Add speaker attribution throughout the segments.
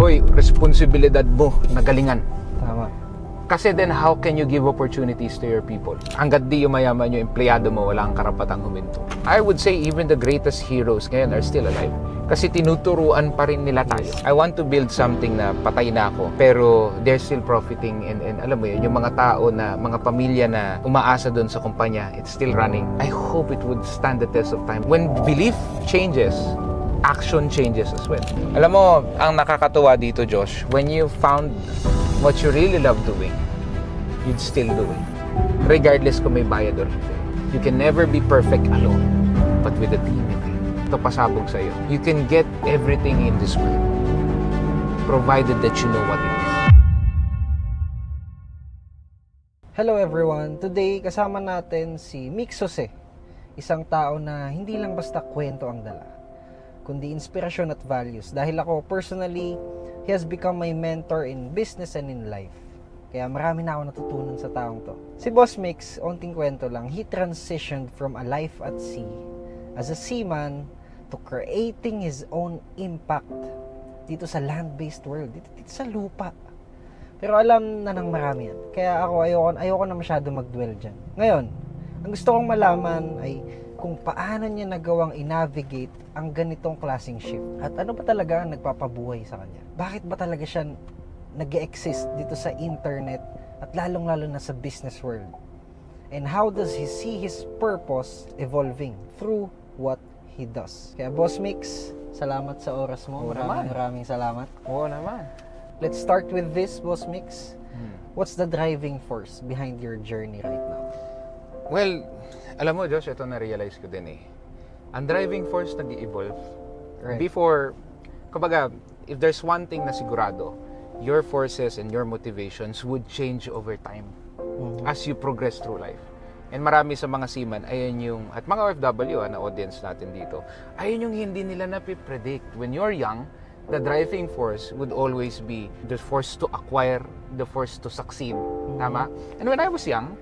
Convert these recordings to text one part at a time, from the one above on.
Speaker 1: Hoy, responsibilidad mo na galingan.
Speaker 2: Tama.
Speaker 1: Kasi then how can you give opportunities to your people? Hanggat di yumayaman yung empleyado mo, wala kang karapatang huminto. I would say even the greatest heroes ngayon are still alive. Kasi tinuturuan pa rin nila tayo. I want to build something na patay na ako, pero they're still profiting and alam mo yun, yung mga tao na, mga pamilya na umaasa doon sa kumpanya, it's still running. I hope it would stand the test of time. When belief changes, action changes as well. Alam mo, ang nakakatuwa dito, Josh, when you found what you really love doing, you'd still do it. Regardless kung may bayad or hindi. You can never be perfect alone, but with a team. Ito pasabog sa'yo. You can get everything in this world, provided that you know what it is.
Speaker 2: Hello everyone! Today, kasama natin si Mix Jose. Isang tao na hindi lang basta kwento ang dala, kundi inspirasyon at values. Dahil ako, personally, he has become my mentor in business and in life. Kaya marami na ako natutunan sa taong to. Si Boss Mix, onting kwento lang, he transitioned from a life at sea as a seaman to creating his own impact dito sa land-based world, dito sa lupa. Pero alam na ng marami yan. Kaya ako, ayoko na masyado mag-dwell dyan. Ngayon, ang gusto kong malaman ay kung paano niya nagawang i-navigate ang ganitong klaseng shift. At ano ba talaga ang nagpapabuhay sa kanya? Bakit ba talaga siya nag-exist dito sa internet at lalong-lalo na sa business world? And how does he see his purpose evolving through what he does? Kaya Boss Mix, salamat sa oras mo. Maraming salamat.
Speaker 1: Oo naman.
Speaker 2: Let's start with this, Boss Mix. What's the driving force behind your journey right now?
Speaker 1: Well, alam mo, Josh, ito na-realize ko din eh. Ang driving force nag-evolve.
Speaker 2: Right.
Speaker 1: Before, kumbaga, if there's one thing na sigurado, your forces and your motivations would change over time as you progress through life. And marami sa mga seaman, ayan yung, at mga OFW na audience natin dito, ayan yung hindi nila napipredict. When you're young, the driving force would always be the force to acquire, the force to succeed. Tama? And when I was young,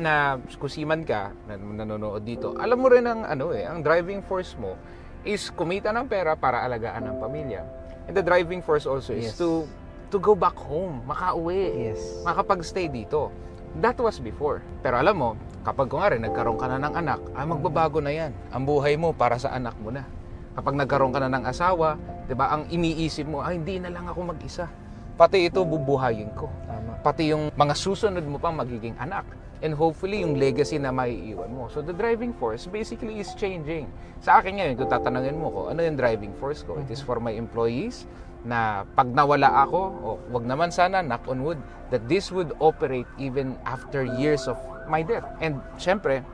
Speaker 1: na kung seaman ka, na nanonood dito, alam mo rin ang, ang driving force mo is kumita ng pera para alagaan ng pamilya. And the driving force also is to go back home, makauwi, makapag-stay dito. That was before. Pero alam mo, kapag nagkaroon ka na ng anak, magbabago na yan. Ang buhay mo para sa anak mo na. Kapag nagkaroon ka na ng asawa, 'di ba, ang iniisip mo, hindi na lang ako mag-isa. Pati ito bubuhayin ko.
Speaker 2: Tama.
Speaker 1: Pati yung mga susunod mo pang magiging anak. And hopefully, yung legacy na maiiwan mo. So, the driving force basically is changing. Sa akin ngayon, kung tatanungin mo ko, ano yung driving force ko? It is for my employees na pag nawala ako, wag naman sana, knock on wood, that this would operate even after years of my death. And syempre,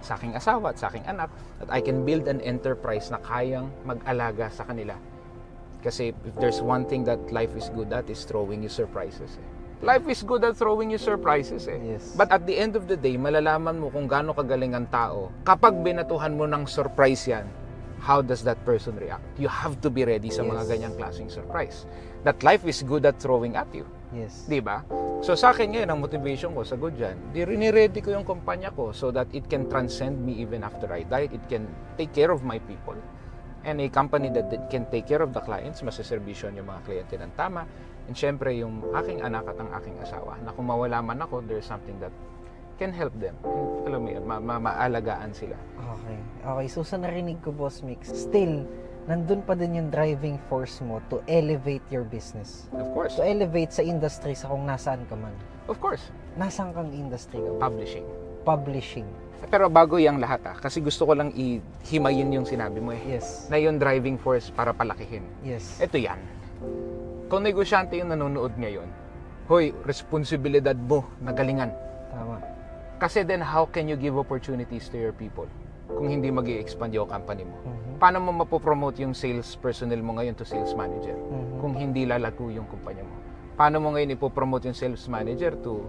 Speaker 1: sa aking asawa at sa aking anak, that I can build an enterprise na kayang mag-alaga sa kanila. Kasi if there's one thing that life is good at, is throwing you surprises. Life is good at throwing you surprises
Speaker 2: Yes.
Speaker 1: But at the end of the day, malalaman mo kung gaano kagaling ang tao. Kapag binatuhan mo ng surprise yan, how does that person react? You have to be ready sa mga ganyang klaseng surprise. That life is good at throwing at you.
Speaker 2: Yes.
Speaker 1: Diba? So sa akin ngayon, ang motivation ko sa good dyan, riniredy ko yung kumpanya ko so that it can transcend me even after I die. It can take care of my people. And a company that can take care of the clients, masaservisyon yung mga kliyente ng tama. And syempre, yung aking anak at ang aking asawa, na kung mawala man ako, there's something that can help them. And, alam mo yun, maalagaan sila.
Speaker 2: Okay. So sa narinig ko, Boss Mix, still, nandun pa din yung driving force mo to elevate your business.
Speaker 1: Of course.
Speaker 2: To elevate sa industry sa kung nasaan ka man.
Speaker 1: Of course.
Speaker 2: Nasaan kang industry ka?
Speaker 1: Publishing. Pero bago yung lahat kasi gusto ko lang himayin yung sinabi mo
Speaker 2: Yes.
Speaker 1: Na yung driving force para palakihin.
Speaker 2: Yes.
Speaker 1: Ito yan. Kung negosyante yung nanonood ngayon, hoy, responsibilidad mo na galingan.
Speaker 2: Tama.
Speaker 1: Kasi then how can you give opportunities to your people kung hindi mag-i-expand yung company mo? Paano mo mapopromote yung sales personnel mo ngayon to sales manager kung hindi lalago yung kumpanya mo? Paano mo ngayon ipopromote yung sales manager to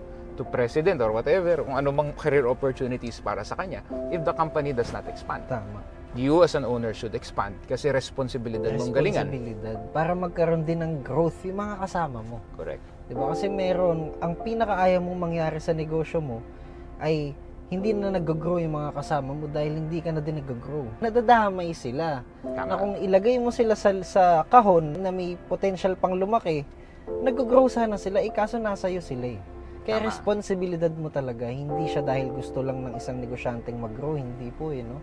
Speaker 1: president or whatever, kung ano mang career opportunities para sa kanya if the company does not expand?
Speaker 2: Tama.
Speaker 1: You as an owner should expand kasi responsibilidad mong galingan.
Speaker 2: Responsibilidad. Para magkaroon din ng growth yung mga kasama mo.
Speaker 1: Correct.
Speaker 2: Diba? Kasi ang pinakaayaw mong mangyari sa negosyo mo ay hindi na nag-grow yung mga kasama mo dahil hindi ka na din nag-grow. Nadadamay sila.
Speaker 1: Tama.
Speaker 2: Na kung ilagay mo sila sa kahon na may potential pang lumaki, nag-grow sana sila, kaso nasa iyo sila eh. Kaya
Speaker 1: Tama.
Speaker 2: responsibilidad mo talaga, hindi siya dahil gusto lang ng isang negosyanteng mag-grow, hindi po eh, no?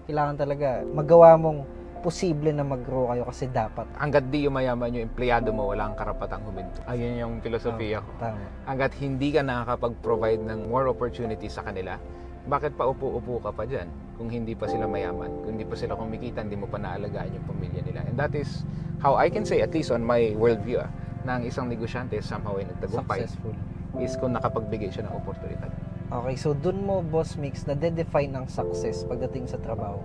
Speaker 2: Kailangan talaga magawa mong posible na mag-grow kayo kasi dapat.
Speaker 1: Hanggat di yumayaman yung empleyado mo, wala kang karapatang huminto. Ayun yung filosofiya ko.
Speaker 2: Tama.
Speaker 1: Hanggat hindi ka nakakapag-provide ng more opportunities sa kanila, bakit pa upo-upo ka pa dyan? Kung hindi pa sila mayaman, kung hindi pa sila kumikita, hindi mo pa naalagaan yung pamilya nila. And that is how I can say, at least on my worldview, na ang isang negosyante somehow ay nagtagumpay
Speaker 2: Successful.
Speaker 1: is kung nakapagbigay siya ng oportunidad.
Speaker 2: Okay, so dun mo, Boss Mix, na de-define ang success pagdating sa trabaho.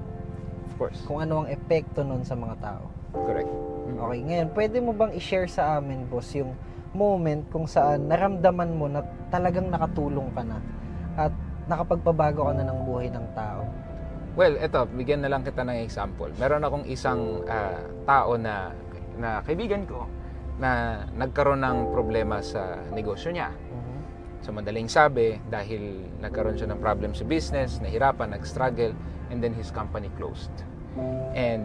Speaker 1: Of course.
Speaker 2: Kung ano ang epekto nun sa mga tao.
Speaker 1: Correct.
Speaker 2: Okay, ngayon, pwede mo bang i-share sa amin, boss, yung moment kung saan naramdaman mo na talagang nakatulong ka na at nakapagpabago ka na ng buhay ng tao?
Speaker 1: Well, eto, bigyan na lang kita ng example. Meron akong isang tao na kaibigan ko na nagkaroon ng problema sa negosyo niya. So madaling sabi, dahil nagkaroon siya ng problem sa business, nahirapan, nag-struggle, and then his company closed. And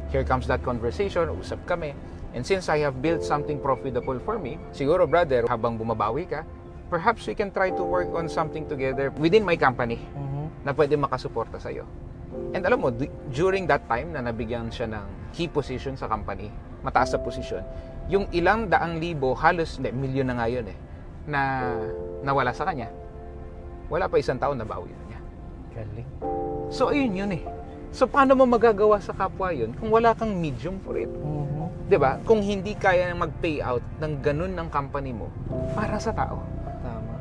Speaker 1: here comes that conversation, usap kami. And since I have built something profitable for me, siguro brother, habang bumabawi ka, perhaps we can try to work on something together within my company na pwede makasuporta sa'yo. And alam mo, during that time na nabigyan siya ng key position sa company, mataas na posisyon, yung ilang daang libo, halos, milyon na nga yun na nawala sa kanya. Wala pa isang taon na bawi na niya.
Speaker 2: Galing.
Speaker 1: So, ayun yun So, paano mo magagawa sa kapwa yun kung wala kang medium for it? Diba? Kung hindi kaya mag-pay out ng ganun ng company mo para sa tao.
Speaker 2: Tama.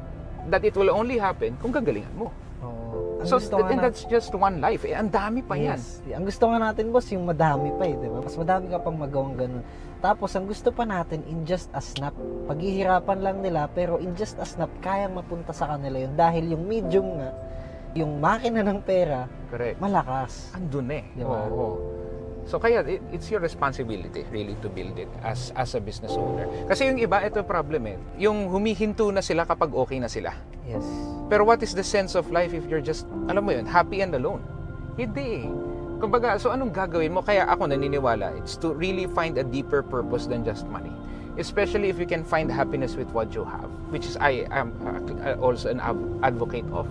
Speaker 1: That it will only happen kung gagalingan mo.
Speaker 2: Oo.
Speaker 1: So, and that's just one life. Ang dami pa yan.
Speaker 2: Yes. Ang gusto nga natin, boss, yung madami pa eh, di ba? Mas madami ka pang magawang ganun. Tapos, ang gusto pa natin, in just a snap. Paghihirapan lang nila, pero in just a snap, kaya mapunta sa kanila yun. Dahil yung medium nga, yung makina ng pera,
Speaker 1: Correct.
Speaker 2: malakas.
Speaker 1: Andun
Speaker 2: Diba?
Speaker 1: Oo. So, kaya it's your responsibility really to build it as a business owner. Kasi yung iba, ito problem yung humihinto na sila kapag okay na sila.
Speaker 2: Yes.
Speaker 1: Pero what is the sense of life if you're just, alam mo yun, happy and alone? Hindi. Kumbaga, so anong gagawin mo? Kaya ako naniniwala, it's to really find a deeper purpose than just money. Especially if you can find happiness with what you have, which is I am also an advocate of,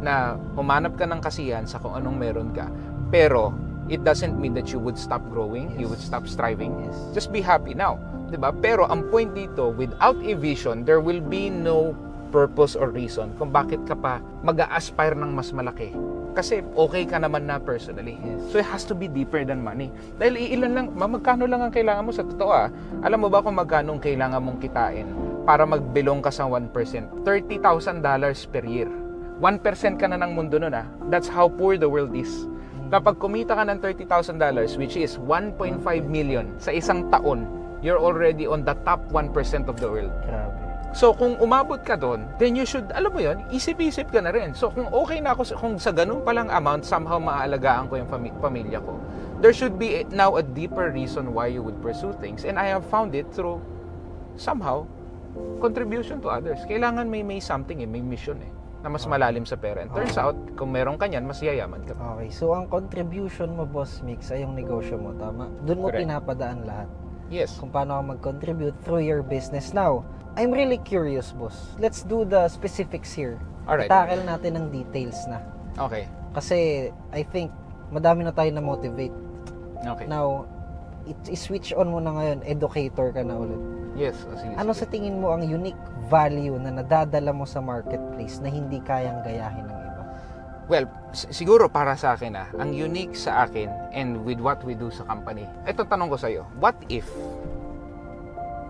Speaker 1: na humanap ka ng kasiyahan sa kung anong meron ka. Pero, it doesn't mean that you would stop growing, you would stop striving.
Speaker 2: Yes.
Speaker 1: Just be happy now. Diba? Pero ang point dito, without a vision, there will be no purpose or reason kung bakit ka pa mag-a-aspire ng mas malaki. Kasi okay ka naman na personally.
Speaker 2: Yes.
Speaker 1: So it has to be deeper than money. Dahil ilan lang, magkano lang ang kailangan mo sa totoo Alam mo ba kung magkano ang kailangan mong kitain para magbilong ka sa 1%? $30,000 per year. 1% ka na ng mundo nun That's how poor the world is. Kapag kumita ka ng $30,000, which is 1.5 million sa isang taon, you're already on the top 1% of the world.
Speaker 2: Grabe.
Speaker 1: So, kung umabot ka doon, then you should, alam mo yun, isip-isip ka na rin. So, kung okay na ako, kung sa ganun palang amount, somehow maaalagaan ko yung pamilya ko, there should be now a deeper reason why you would pursue things. And I have found it through, somehow, contribution to others. Kailangan may something may mission na mas malalim sa pera. And turns out, kung meron ka niyan, mas yayaman ka.
Speaker 2: Okay, so ang contribution mo, Boss Mix, ay yung negosyo mo, tama? Doon mo
Speaker 1: Correct.
Speaker 2: pinapadaan lahat.
Speaker 1: Yes.
Speaker 2: Kung paano ka mag-contribute through your business. Now, I'm really curious, boss. Let's do the specifics here.
Speaker 1: Alright.
Speaker 2: Tackle natin ng details na.
Speaker 1: Okay.
Speaker 2: Kasi, I think, madami na tayo na motivate.
Speaker 1: Okay.
Speaker 2: Now, i-switch on mo na ngayon, educator ka na ulit.
Speaker 1: Yes. Sige,
Speaker 2: Ano
Speaker 1: sige.
Speaker 2: sa tingin mo ang unique value na nadadala mo sa marketplace na hindi kayang gayahin ng iba?
Speaker 1: Well, siguro para sa akin ang unique sa akin and with what we do sa company. Ito tanong ko sa iyo. What if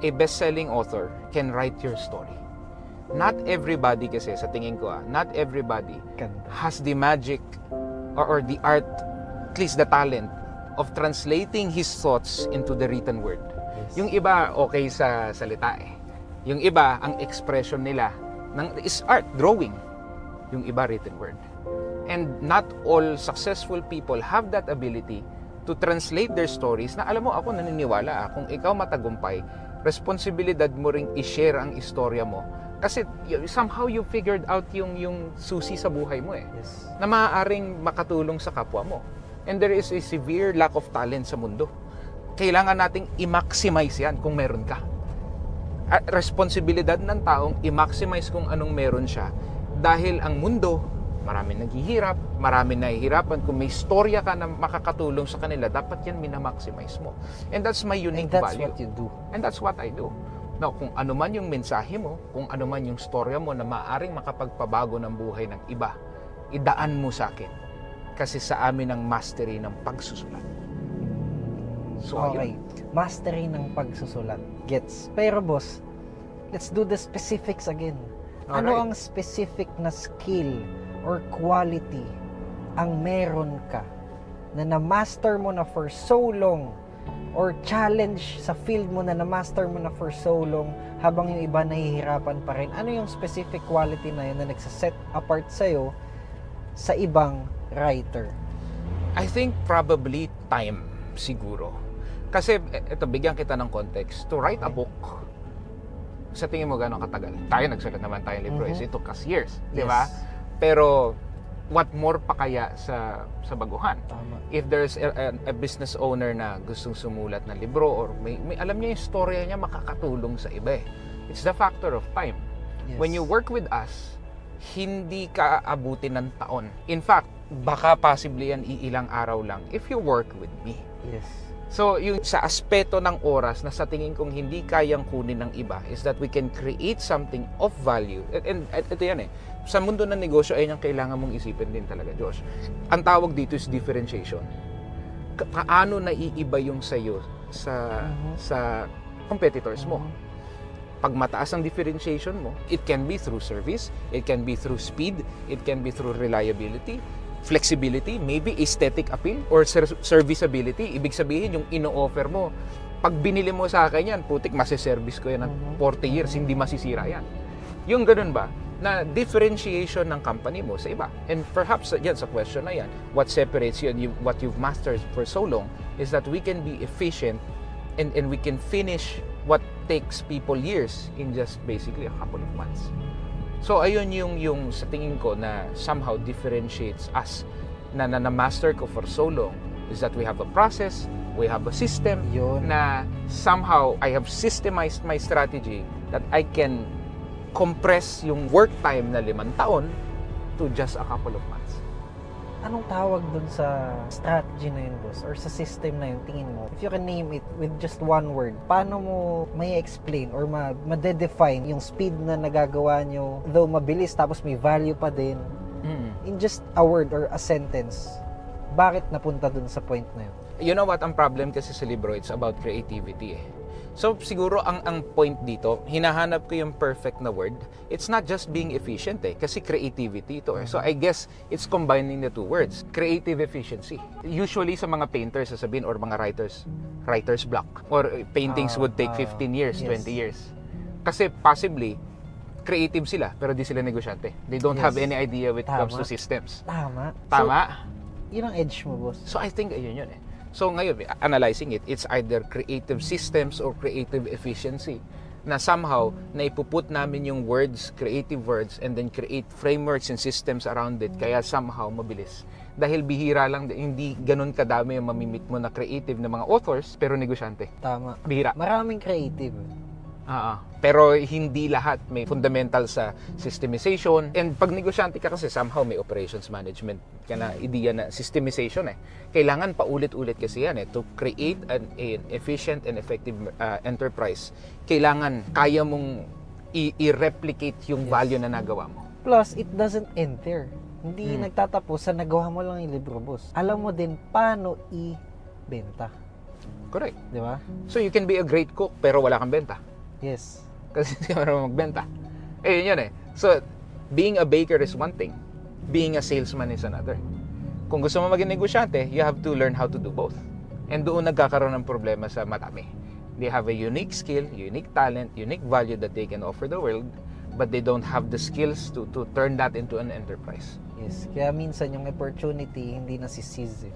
Speaker 1: a best-selling author can write your story? Not everybody kasi sa tingin ko not everybody
Speaker 2: Ganda.
Speaker 1: has the magic or the art, at least the talent of translating his thoughts into the written word.
Speaker 2: Yes.
Speaker 1: Yung iba okay sa salita Yung iba ang expression nila is art, drawing. Yung iba written word. And not all successful people have that ability to translate their stories na alam mo ako naniniwala kung ikaw matagumpay, responsibilidad mo ring i-share ang istorya mo. Kasi somehow you figured out yung susi sa buhay mo eh.
Speaker 2: Yes.
Speaker 1: Na maaaring makatulong sa kapwa mo. And there is a severe lack of talent sa mundo. Kailangan nating i-maximize yan kung meron ka. Responsibilidad ng taong i-maximize kung anong meron siya. Dahil ang mundo, marami naghihirap, marami nahihirapan. Kung may storya ka na makakatulong sa kanila, dapat yan minamaximize mo. And that's my unique value.
Speaker 2: And that's what you do.
Speaker 1: And that's what I do. Now, kung ano man yung mensahe mo, kung ano man yung storya mo na maaaring makapagpabago ng buhay ng iba, idaan mo sa akin. Kasi sa amin ang mastery ng pagsusulat. So,
Speaker 2: okay.
Speaker 1: ayun.
Speaker 2: Mastery ng pagsusulat. Gets. Pero boss, let's do the specifics again. Ano
Speaker 1: Alright.
Speaker 2: ang specific na skill or quality ang meron ka na na-master mo na for so long, or challenge sa field mo na na-master mo na for so long habang yung iba nahihirapan pa rin? Ano yung specific quality na yun na nagsaset apart sa'yo sa ibang writer?
Speaker 1: I think probably time, siguro. Kasi, ito, bigyan kita ng context. To write a book, sa tingin mo gano'ng katagal? Tayo, nagsulat naman tayong libro. It took us years, di ba? Pero, what more pa kaya sa baguhan?
Speaker 2: Tama.
Speaker 1: If there's a business owner na gustong sumulat ng libro or may alam niya yung storya niya, makakatulong sa iba eh. It's the factor of time.
Speaker 2: Yes.
Speaker 1: When you work with us, hindi ka aabutin ng taon. In fact, baka possibly yan iilang araw lang if you work with me.
Speaker 2: Yes.
Speaker 1: So, yung sa aspeto ng oras na sa tingin kong hindi kayang kunin ng iba is that we can create something of value. And ito yan eh. Sa mundo ng negosyo, ayun ang kailangan mong isipin din talaga, Josh. Ang tawag dito is differentiation. Paano naiiba yung sayo sa competitors mo? Pag mataas ang differentiation mo, it can be through service, it can be through speed, it can be through reliability, flexibility, maybe aesthetic appeal, or serviceability. Ibig sabihin, yung ino-offer mo, pag binili mo sa akin yan, putik, masiservice ko yan ng 40 years, hindi masisira yan. Yung ganun ba? Na differentiation ng company mo sa iba. And perhaps, yan, sa question na yan, what separates you and what you've mastered for so long is that we can be efficient and we can finish what takes people years in just basically a couple of months. So, ayun yung sa tingin ko na somehow differentiates us na na-master ko for so long is that we have a process, we have a system
Speaker 2: Yun.
Speaker 1: na somehow I have systemized my strategy that I can compress yung work time na 5 taon to just a couple of months.
Speaker 2: Anong tawag dun sa strategy na yun, boss? Or sa system na yun, tingin mo? If you can name it with just one word, paano mo may explain or ma-define yung speed na nagagawa nyo, though mabilis tapos may value pa din, in just a word or a sentence, bakit napunta dun sa point na yun?
Speaker 1: You know what, ang problem kasi sa libro, it's about creativity eh. So, siguro, ang point dito, hinahanap ko yung perfect na word. It's not just being efficient eh, kasi creativity ito eh. So, I guess, it's combining the two words. Creative efficiency. Usually, sa mga painters, sasabihin, or mga writer's block. Or paintings would take 15 years,
Speaker 2: yes.
Speaker 1: 20 years. Kasi, possibly, creative sila, pero di sila negosyante. They don't have any idea when it comes to systems.
Speaker 2: Tama.
Speaker 1: Tama?
Speaker 2: So, yun ang edge mo, boss.
Speaker 1: So, I think, ayun yun eh. So ngayon, analyzing it, it's either creative systems or creative efficiency na somehow naipuput namin yung words, creative words, and then create frameworks and systems around it, kaya somehow mabilis. Dahil bihira lang, hindi ganun kadami yung mamimit mo na creative na mga authors, pero negosyante.
Speaker 2: Tama.
Speaker 1: Bihira.
Speaker 2: Maraming creative.
Speaker 1: Pero hindi lahat may fundamental sa systemization. And pag negosyante ka kasi, somehow may operations management ka na idea na systemization eh. Kailangan paulit-ulit kasi yan eh. To create an efficient and effective enterprise, kailangan kaya mong i-replicate yung value na nagawa mo.
Speaker 2: Plus, it doesn't end there. Hindi nagtatapos sa nagawa mo lang yung libro, boss. Alam mo din paano i-benta.
Speaker 1: Correct.
Speaker 2: Di ba?
Speaker 1: So you can be a great cook pero wala kang benta.
Speaker 2: Yes.
Speaker 1: Kasi hindi marunong magbenta. Yun eh. So, being a baker is one thing. Being a salesman is another. Kung gusto mo maging negosyante, you have to learn how to do both. And doon nagkakaroon ng problema sa marami. They have a unique skill, unique talent, unique value that they can offer the world, but they don't have the skills to turn that into an enterprise.
Speaker 2: Yes. Kaya minsan yung opportunity hindi nasisize.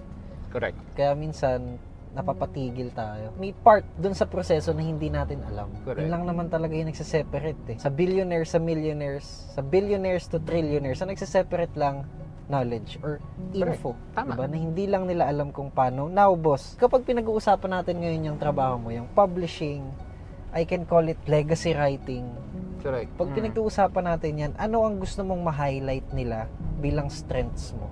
Speaker 1: Correct.
Speaker 2: Kaya minsan napapatigil tayo. May part dun sa proseso na hindi natin alam.
Speaker 1: Correct.
Speaker 2: Yun lang naman talaga yung nagsiseparate eh. Sa billionaires, sa millionaires, sa billionaires to trillionaires, ang nagsiseparate lang knowledge or info.
Speaker 1: Tama.
Speaker 2: Diba? Na hindi lang nila alam kung paano. Now, boss, kapag pinag-uusapan natin ngayon yung trabaho mo, yung publishing, I can call it legacy writing.
Speaker 1: Correct.
Speaker 2: Pag pinag-uusapan natin yan, ano ang gusto mong ma-highlight nila bilang strengths mo?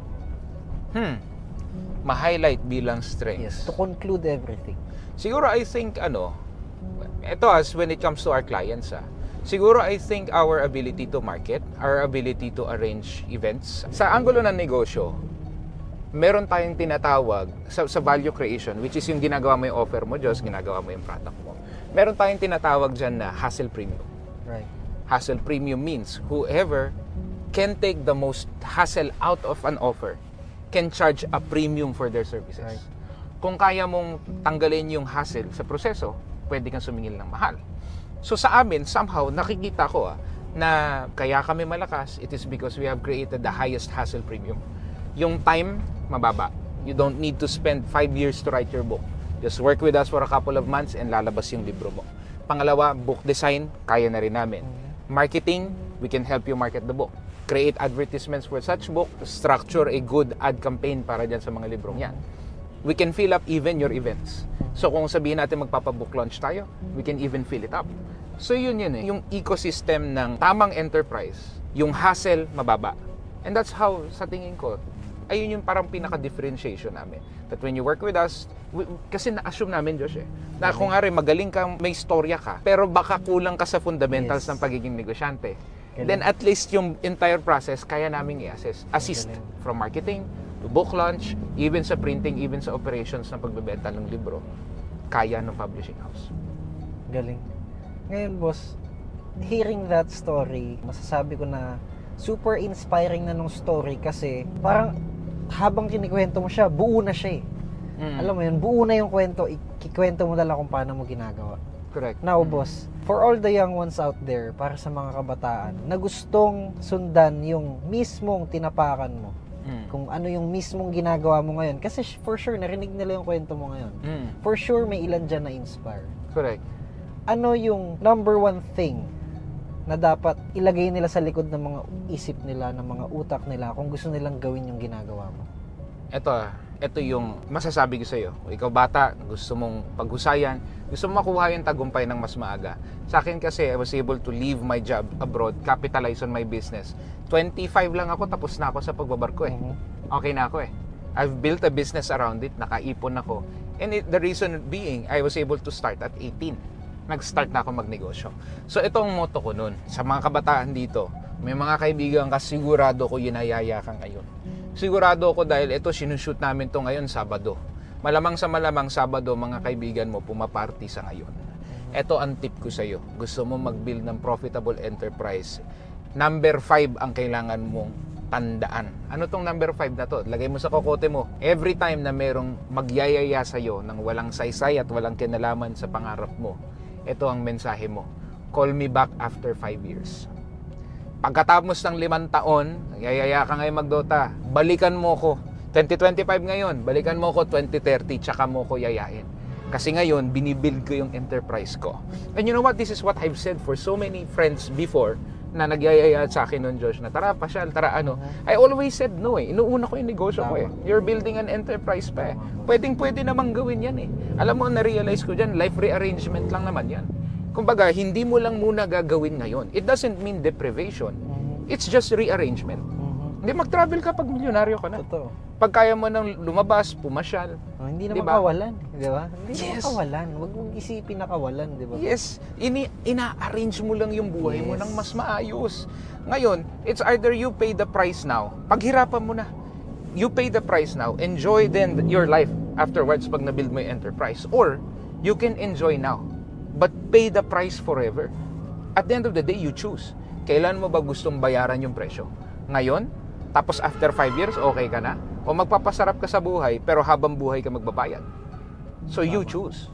Speaker 1: Ma-highlight bilang strengths.
Speaker 2: Yes, to conclude everything.
Speaker 1: Siguro I think ito as when it comes to our clients siguro I think our ability to market, our ability to arrange events. Sa anggulo ng negosyo, meron tayong tinatawag sa value creation, which is yung ginagawa mo yung offer mo, Diyos, ginagawa mo yung product mo. Meron tayong tinatawag dyan na hassle premium.
Speaker 2: Right.
Speaker 1: Hassle premium means whoever can take the most hassle out of an offer can charge a premium for their services.
Speaker 2: Right.
Speaker 1: Kung kaya mong tanggalin yung hassle sa proseso, pwede kang sumingil ng mahal. So sa amin, somehow, nakikita ko na kaya kami malakas, it is because we have created the highest hassle premium. Yung time, mababa. You don't need to spend 5 years to write your book. Just work with us for a couple of months and lalabas yung libro mo. Pangalawa, book design, kaya na rin namin. Marketing, we can help you market the book. Create advertisements for such book, structure a good ad campaign para dyan sa mga librong yan. We can fill up even your events. So kung sabihin natin magpapabook launch tayo, we can even fill it up. So yun yung ecosystem ng tamang enterprise, yung hassle mababa. And that's how, sa tingin ko, ayun yung parang pinaka-differentiation namin. That when you work with us, kasi na-assume namin, Josh, na kung nga rin magaling kang, may storya ka, pero baka kulang ka sa fundamentals ng pagiging negosyante. Then at least yung entire process, kaya namin assist from marketing, to book launch, even sa printing, even sa operations ng pagbebenta ng libro, kaya ng publishing house.
Speaker 2: Galing. Ngayon, boss, hearing that story, masasabi ko na super inspiring na nung story kasi parang habang kinikwento mo siya, buo na siya eh. Alam mo yun, buo na yung kwento, ikikwento mo dala kung paano mo ginagawa.
Speaker 1: Correct.
Speaker 2: Now, boss, for all the young ones out there, para sa mga kabataan, na gustong sundan yung mismong tinapakan mo, kung ano yung mismong ginagawa mo ngayon, kasi for sure, narinig nila yung kwento mo ngayon. For sure, may ilan dyan na inspire.
Speaker 1: Correct.
Speaker 2: Ano yung number one thing na dapat ilagay nila sa likod ng mga isip nila, ng mga utak nila, kung gusto nilang gawin yung ginagawa mo? Ito yung masasabi ko sa'yo. Ikaw bata, gusto mong paghusayan, gusto mong makuha yung tagumpay ng mas maaga. Sa akin kasi, I was able to leave my job abroad, capitalize on my business. 25 lang ako, tapos na ako sa pagbabarko eh. Okay na ako eh. I've built a business around it, nakaipon ako. And the reason being, I was able to start at 18. Nag-start na ako magnegosyo. So ito ang motto ko nun. Sa mga kabataan dito, may mga kaibigan ka, sigurado ko yinayaya ka ngayon. Sigurado ako dahil ito, sinushoot namin to ngayon, Sabado. Malamang sa malamang Sabado, mga kaibigan mo, pumaparty sa ngayon. Ito ang tip ko sa'yo. Gusto mo mag-build ng profitable enterprise. Number 5 ang kailangan mong tandaan. Ano tong number 5 na to? Lagay mo sa kokote mo. Every time na merong magyayaya sa'yo ng walang saysay at walang kinalaman sa pangarap mo, ito ang mensahe mo. Call me back after 5 years. Pagkatapos ng 5 taon, yayaya ka ngayon magdota, balikan mo ko. 2025 ngayon, balikan mo ko 2030, tsaka mo ko yayain. Kasi ngayon, binibuild ko yung enterprise ko. And you know what? This is what I've said for so many friends before na nagyayaya sa akin nun, Josh, na tara, pasyal, tara, ano. I always said no eh. Inuuna ko yung negosyo ko eh. You're building an enterprise pa eh. Pwedeng-pwede namang gawin yan eh. Alam mo, na-realize ko dyan, life rearrangement lang naman yan. Kumbaga, hindi mo lang muna gagawin ngayon. It doesn't mean deprivation. It's just rearrangement. Hindi, mag-travel ka pag milyonaryo ka na. Totoo.
Speaker 1: Pag kaya mo nang lumabas, pumasyal.
Speaker 2: Hindi na
Speaker 1: diba?
Speaker 2: makawalan, di ba? Hindi na makawalan. Huwag mong isipin na kawalan, di ba?
Speaker 1: Yes. Ina-arrange mo lang yung buhay mo ng mas maayos. Ngayon, it's either you pay the price now. Paghirapan mo na. You pay the price now. Enjoy then your life afterwards pag na-build mo yung enterprise. Or, you can enjoy now. But pay the price forever. At the end of the day, you choose. Kailan mo ba gustong bayaran yung presyo? Ngayon? Tapos after 5 years, okay ka na? O magpapasarap ka sa buhay, pero habang buhay ka magbabayad? So you choose.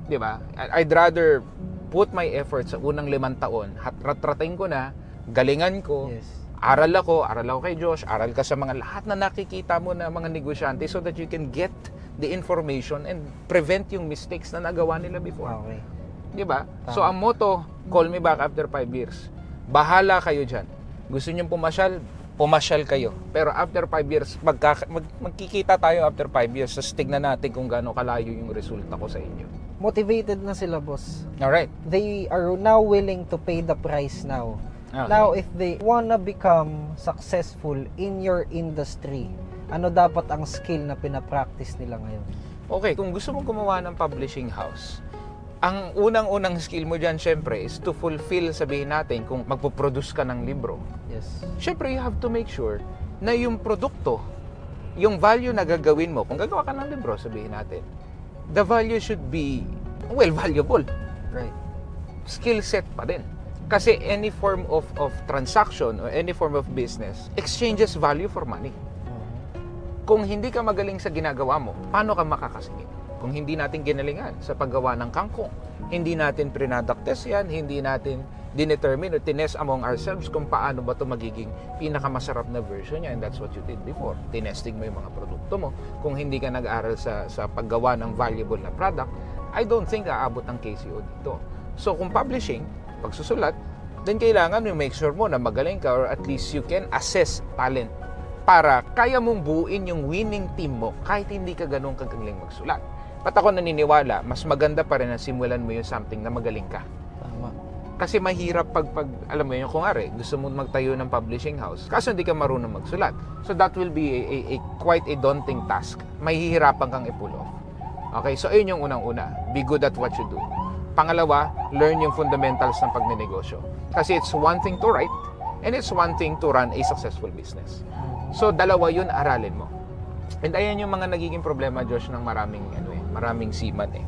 Speaker 1: Diba? I'd rather put my effort sa unang 5 taon, ratrating ko na, galingan ko, aral ako kay Josh, aral ka sa mga lahat na nakikita mo na mga negosyante so that you can get the information and prevent yung mistakes na nagawa nila before.
Speaker 2: Okay.
Speaker 1: Di ba? So, ang motto, call me back after 5 years. Bahala kayo dyan. Gusto nyo pumasyal kayo. Pero after 5 years, magkikita tayo after 5 years. So, tignan natin kung gaano kalayo yung resulta ko sa inyo.
Speaker 2: Motivated na sila, boss.
Speaker 1: Alright.
Speaker 2: They are now willing to pay the price now.
Speaker 1: Okay.
Speaker 2: Now, if they wanna become successful in your industry, ano dapat ang skill na pinapractice nila ngayon?
Speaker 1: Okay, kung gusto mong gumawa ng publishing house, ang unang-unang skill mo dyan, syempre, is to fulfill, sabihin natin, kung magpo-produce ka ng libro.
Speaker 2: Yes.
Speaker 1: Syempre, you have to make sure na yung produkto, yung value na gagawin mo, kung gagawa ka ng libro, sabihin natin, the value should be, well, valuable.
Speaker 2: Right.
Speaker 1: Skill set pa din. Kasi any form of transaction or any form of business exchanges value for money. Kung hindi ka magaling sa ginagawa mo, paano ka makakasingit? Kung hindi natin ginalingan sa paggawa ng kangkong, hindi natin pre-product test yan, hindi natin dinetermine or tinest among ourselves kung paano ba ito magiging pinakamasarap na version niya, and that's what you did before. Tinesting mo yung mga produkto mo. Kung hindi ka nag-aaral sa paggawa ng valuable na product, I don't think aabot ang KCO dito. So kung publishing, pagsusulat, then kailangan you make sure mo na magaling ka or at least you can assess talent para kaya mong buuin yung winning team mo kahit hindi ka ganun kagaling magsulat. At ako naniniwala, mas maganda pa rin na simulan mo yung something na magaling ka.
Speaker 2: Tama.
Speaker 1: Kasi mahirap pag alam mo yun, kung ari, gusto mo magtayo ng publishing house, kaso hindi ka marunong magsulat. So that will be a quite a daunting task. Mahihirapan kang i-pull off. Okay, so ayun yung unang-una. Be good at what you do. Pangalawa, learn yung fundamentals ng pagnenegosyo. Kasi it's one thing to write, and it's one thing to run a successful business. So, dalawa yun, aralin mo. And ayan yung mga nagiging problema, Josh, ng maraming seaman eh.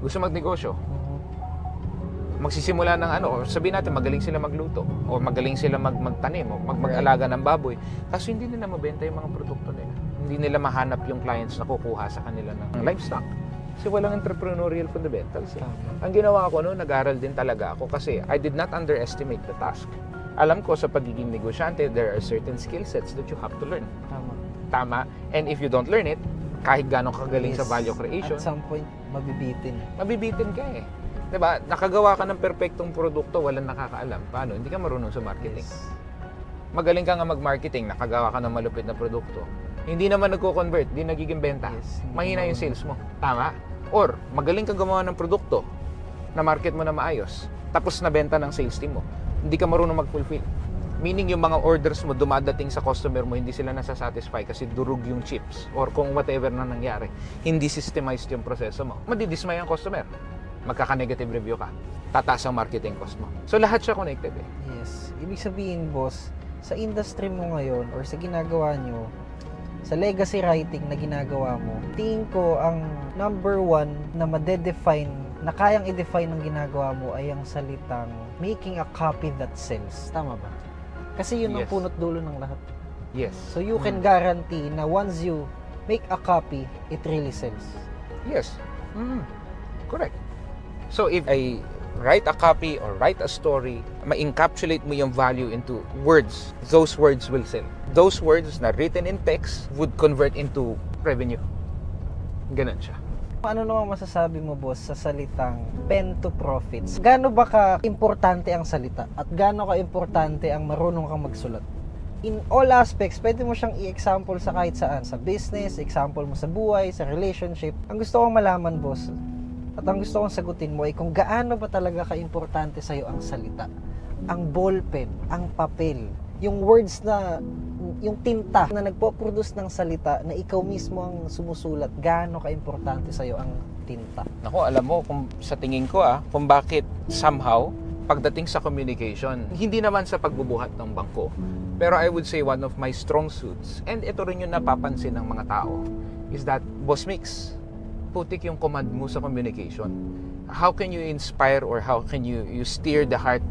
Speaker 1: Gusto magnegosyo. Magsisimula ng sabihin natin, magaling sila magluto, o magaling sila magtanim, o mag-alaga ng baboy. Kaso hindi nila mabenta yung mga produkto nila. Hindi nila mahanap yung clients na kukuha sa kanila ng livestock. Kasi walang entrepreneurial fundamentals eh. Ang ginawa ko nag-aral din talaga ako kasi I did not underestimate the task. Alam ko sa pagiging negosyante, there are certain skill sets that you have to learn. Tama. And if you don't learn it, kahit gano'ng kagaling sa value creation,
Speaker 2: at some point, mabibitin.
Speaker 1: Mabibitin ka eh. Diba? Nakagawa ka ng perfectong produkto, walang nakakaalam. Paano? Hindi ka marunong sa marketing.
Speaker 2: Yes.
Speaker 1: Magaling ka nga mag-marketing, nakagawa ka ng malupit na produkto. Hindi naman nagko-convert, hindi nagiging benta.
Speaker 2: Yes.
Speaker 1: Mahina yung sales mo. Tama? Or, magaling ka gumawa ng produkto, na market mo na maayos, tapos nabenta ng sales team mo. Hindi ka marunong mag-fulfill. Meaning yung mga orders mo dumadating sa customer mo, hindi sila nasasatisfy kasi durug yung chips or kung whatever na nangyari. Hindi systemized yung proseso mo. Madidismay ang customer. Magkaka-negative review ka. Tataas ang marketing cost mo. So lahat siya connected eh.
Speaker 2: Yes. Ibig sabihin, boss, sa industry mo ngayon or sa ginagawa nyo, sa legacy writing na ginagawa mo, tingin ko ang number one na madedefine, na kayang i-define ng ginagawa mo ay ang salitang making a copy that sells. Tama ba? Kasi yun ang
Speaker 1: Yes.
Speaker 2: punot dulo ng lahat.
Speaker 1: Yes.
Speaker 2: So you can guarantee na once you make a copy, it really sells.
Speaker 1: Yes. Correct. So if I write a copy or write a story, ma-encapsulate mo yung value into words, those words will sell. Those words na written in text would convert into revenue. Ganun siya.
Speaker 2: Ano naman masasabi mo, boss, sa salitang pen to profits? Gaano ba ka-importante ang salita? At gaano ka-importante ang marunong kang magsulat? In all aspects, pwede mo siyang i-example sa kahit saan. Sa business, example mo sa buhay, sa relationship. Ang gusto kong malaman, boss, at ang gusto kong sagutin mo ay kung gaano ba talaga ka-importante sa'yo ang salita. Ang ballpen, ang papel, yung words na, yung tinta na nagpo-produce ng salita na ikaw mismo ang sumusulat, gaano ka-importante sa'yo ang tinta?
Speaker 1: Nako, alam mo, kung sa tingin ko kung bakit somehow, pagdating sa communication, hindi naman sa pagbubuhat ng bangko, pero I would say one of my strong suits, and ito rin yung napapansin ng mga tao, is that, Boss Mix, putik yung command mo sa communication. How can you inspire or how can you steer the heart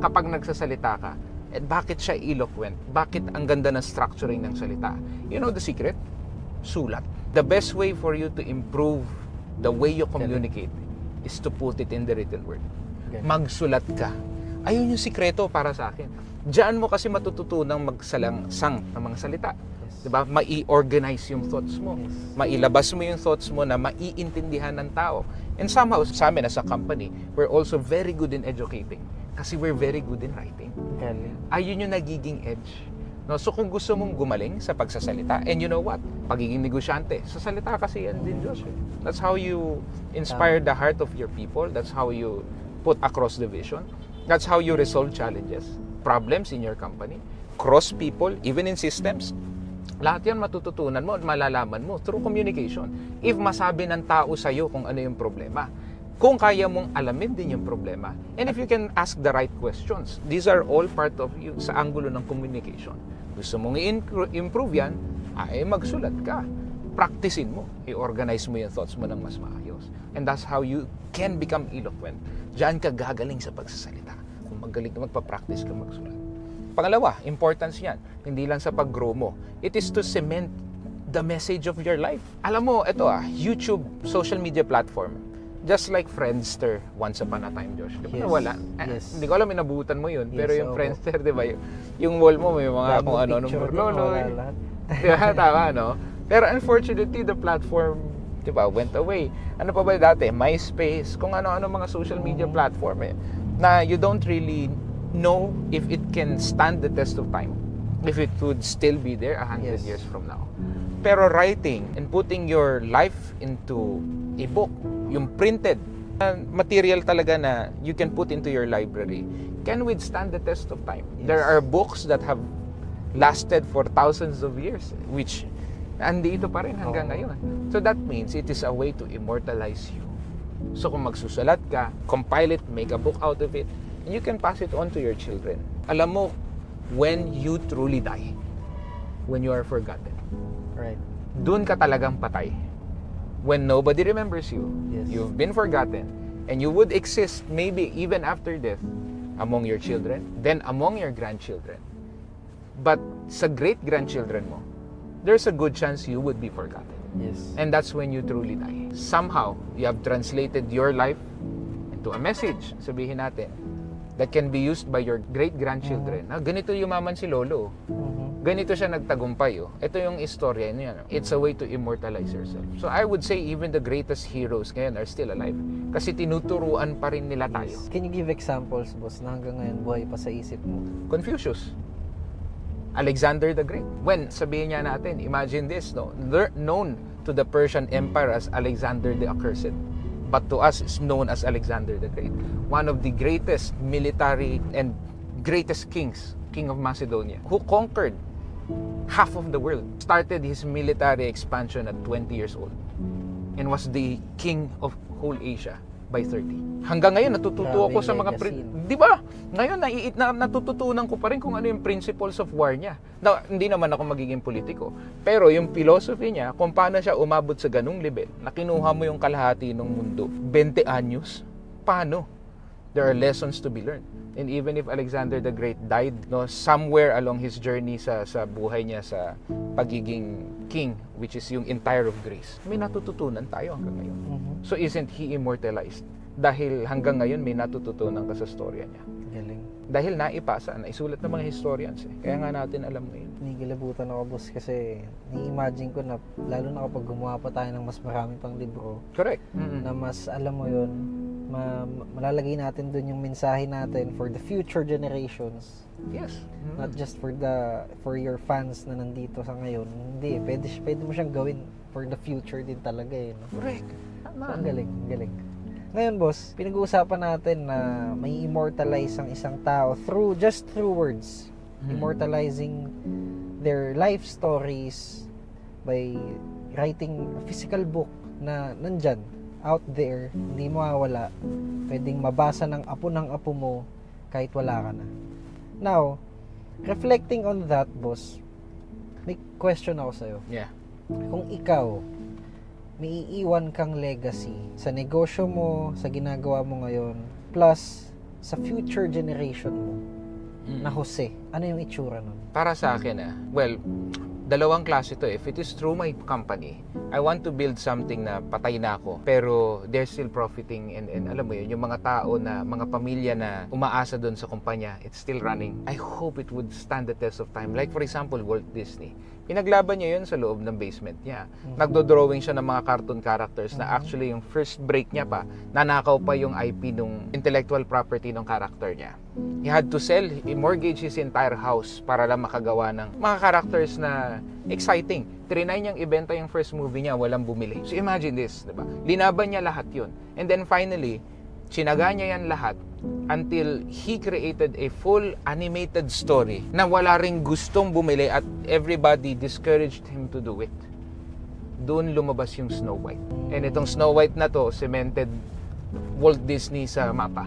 Speaker 1: kapag nagsasalita ka? At bakit siya eloquent? Bakit ang ganda ng structuring ng salita? You know the secret? Sulat. The best way for you to improve the way you communicate is to put it in the written word. Magsulat ka. Ayun yung sikreto para sa akin. Diyan mo kasi matututunang magsalang-sang ng mga salita.
Speaker 2: Yes.
Speaker 1: 'Di ba? Mai-organize yung thoughts mo.
Speaker 2: Yes.
Speaker 1: Mailabas mo yung thoughts mo na maiintindihan ng tao. And somehow, sa amin as a company, we're also very good in educating. Kasi we're very good in writing.
Speaker 2: Galing.
Speaker 1: Ayun yung nagiging edge. No? So kung gusto mong gumaling sa pagsasalita, and you know what? Pagiging negosyante, sa salita kasi yan din, Josh. That's how you inspire the heart of your people. That's how you put across the vision. That's how you resolve challenges, problems in your company, cross people, even in systems. Lahat yan matututunan mo at malalaman mo through communication. If masabi ng tao sa'yo kung ano yung problema, kung kaya mong alamin din yung problema, and if you can ask the right questions, these are all part of you sa angulo ng communication. Gusto mong i-improve yan, ay magsulat ka. Practicein mo. I-organize mo yung thoughts mo ng mas maayos. And that's how you can become eloquent. Diyan ka gagaling sa pagsasalita. Kung magaling ka magpa-practice ka magsulat. Pangalawa, importance yan. Hindi lang sa pag-grow mo. It is to cement the message of your life. Alam mo, ito YouTube, social media platform. Just like Friendster once upon a time, Josh. Di ba nawala?
Speaker 2: Yes.
Speaker 1: Hindi ko alam, inabutan mo yun.
Speaker 2: Yes,
Speaker 1: pero yung
Speaker 2: opo.
Speaker 1: Friendster, di ba? Yung wall mo, may mga kung ano-ano loloy. Diba? Tama, no? Pero unfortunately, the platform, di ba, went away. Ano pa ba dati? MySpace, kung ano-ano mga social media platform na you don't really know if it can stand the test of time. If it would still be there 100 years from now. Pero writing and putting your life into a book, yung printed material talaga na you can put into your library, can withstand the test of time.
Speaker 2: Yes.
Speaker 1: There are books that have lasted for thousands of years, which andito pa rin hanggang ngayon. So that means it is a way to immortalize you. So kung magsusulat ka, compile it, make a book out of it, and you can pass it on to your children. Alam mo, when you truly die, when you are forgotten,
Speaker 2: Right.
Speaker 1: dun ka talagang patay. When nobody remembers you,
Speaker 2: Yes.
Speaker 1: you've been forgotten, and you would exist maybe even after death among your children, then among your grandchildren. But sa great-grandchildren mo, there's a good chance you would be forgotten.
Speaker 2: Yes.
Speaker 1: And that's when you truly die. Somehow, you have translated your life into a message, sabihin natin, that can be used by your great-grandchildren. Ganito yumaman si Lolo. Ganito siya nagtagumpay. Ito yung istorya niya. It's a way to immortalize yourself. So I would say even the greatest heroes ngayon are still alive. Kasi tinuturuan pa rin nila tayo.
Speaker 2: Can you give examples, boss, na hanggang ngayon buhay pa sa isip mo?
Speaker 1: Confucius. Alexander the Great. When, sabihin niya natin, imagine this, no? Known to the Persian Empire as Alexander the Accursed, but to us is known as Alexander the Great. One of the greatest military and greatest kings, King of Macedonia, who conquered half of the world, started his military expansion at 20 years old, and was the king of whole Asia by 30. Hanggang ngayon, natututo ako sa mga... Di ba? Ngayon, natututunan ko pa rin kung ano yung principles of war niya. Now, hindi naman ako magiging politiko. Pero yung philosophy niya, kung paano siya umabot sa ganung level, na kinuha mo yung kalahati ng mundo, 20 anyos, paano? There are lessons to be learned. And even if Alexander the Great died, no, somewhere along his journey sa buhay niya sa pagiging king, which is yung entire of Greece, may natututunan tayo hanggang ngayon. So isn't he immortalized? Dahil hanggang ngayon may natututunan ka sa storya niya.
Speaker 2: Galing.
Speaker 1: Dahil naipasa, naisulat ng mga historians. Kaya nga natin alam ngayon.
Speaker 2: Nigilabutan ako, boss, kasi ni-imagine ko na lalo na kapag gumawa pa tayo ng mas marami pang libro,
Speaker 1: Correct.
Speaker 2: na mas alam mo yun, malalagay natin dun yung mensahe natin for the future generations,
Speaker 1: Yes.
Speaker 2: not just for your fans na nandito sa ngayon. Hindi, pwede mo siyang gawin for the future din talaga no?
Speaker 1: Correct.
Speaker 2: So, ang galing. Ngayon, boss, pinag-uusapan natin na may immortalize ang isang tao through words. Immortalizing their life stories by writing a physical book na nandyan, out there, hindi mawawala. Pwedeng mabasa ng apo mo kahit wala ka na. Now, reflecting on that, boss, may question ako sa'yo.
Speaker 1: Yeah.
Speaker 2: Kung ikaw, may iiwan kang legacy sa negosyo mo, sa ginagawa mo ngayon, plus sa future generation mo, na Jose, ano yung itsura nun?
Speaker 1: Para sa akin, well, dalawang klase to. If it is through my company, I want to build something na patay na ako, pero they're still profiting and alam mo yun, yung mga tao na, mga pamilya na umaasa doon sa kumpanya, it's still running. I hope it would stand the test of time. Like for example, Walt Disney. Pinaglaban niya yun sa loob ng basement niya. Nagdo-drawing siya ng mga cartoon characters na actually yung first break niya pa, nanakaw pa yung IP nung intellectual property ng character niya. He had to sell, mortgage his entire house para lang makagawa ng mga characters na exciting. Trinay niyang ibenta yung first movie niya, walang bumili. So imagine this, diba? Linaban niya lahat yun. And then finally, sinaga niya yan lahat until he created a full animated story na wala ring gustong bumili at everybody discouraged him to do it. Doon lumabas yung Snow White. And itong Snow White na to, cemented Walt Disney sa mapa.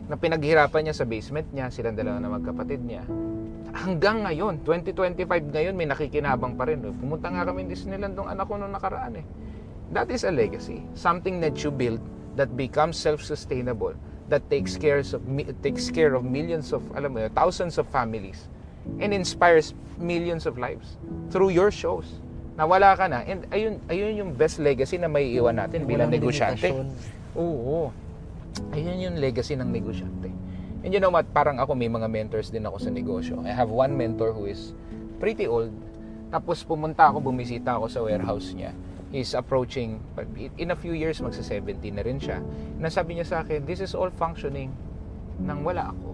Speaker 1: Na pinaghirapan niya sa basement niya, silang dalawa na magkapatid niya. Hanggang ngayon, 2025 ngayon, may nakikinabang pa rin. Pumunta nga kami Disneyland nung anak ko nung nakaraan eh. That is a legacy. Something that you build that becomes self-sustainable, that takes care of millions of, thousands of families and inspires millions of lives through your shows. Nawala ka na, and ayun yung best legacy na may iwan natin bilang negosyante. Oo. Ayun yung legacy ng negosyante. And you know what, parang ako may mga mentors din ako sa negosyo. I have one mentor who is pretty old. Tapos pumunta ako, bumisita ako sa warehouse niya. He's approaching, in a few years, magsa-70 na rin siya. Nasabi niya sa akin, this is all functioning nang wala ako.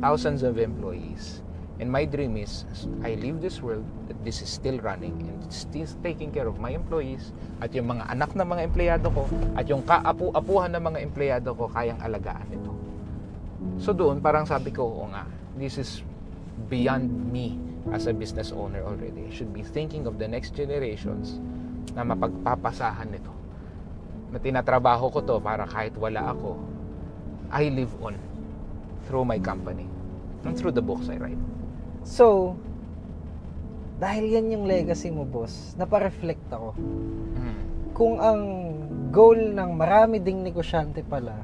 Speaker 1: Thousands of employees. And my dream is, I leave this world, that this is still running, and still taking care of my employees, at yung mga anak ng mga empleyado ko, at yung kaapu-apuhan ng mga empleyado ko, kayang alagaan ito. So doon, parang sabi ko, oo nga, this is beyond me as a business owner already. I should be thinking of the next generations na mapagpapasahan nito. Na tinatrabaho ko to para kahit wala ako, I live on through my company and through the books I write.
Speaker 2: So, dahil yan yung legacy mo, boss, napareflect ako. Kung ang goal ng marami ding negosyante pala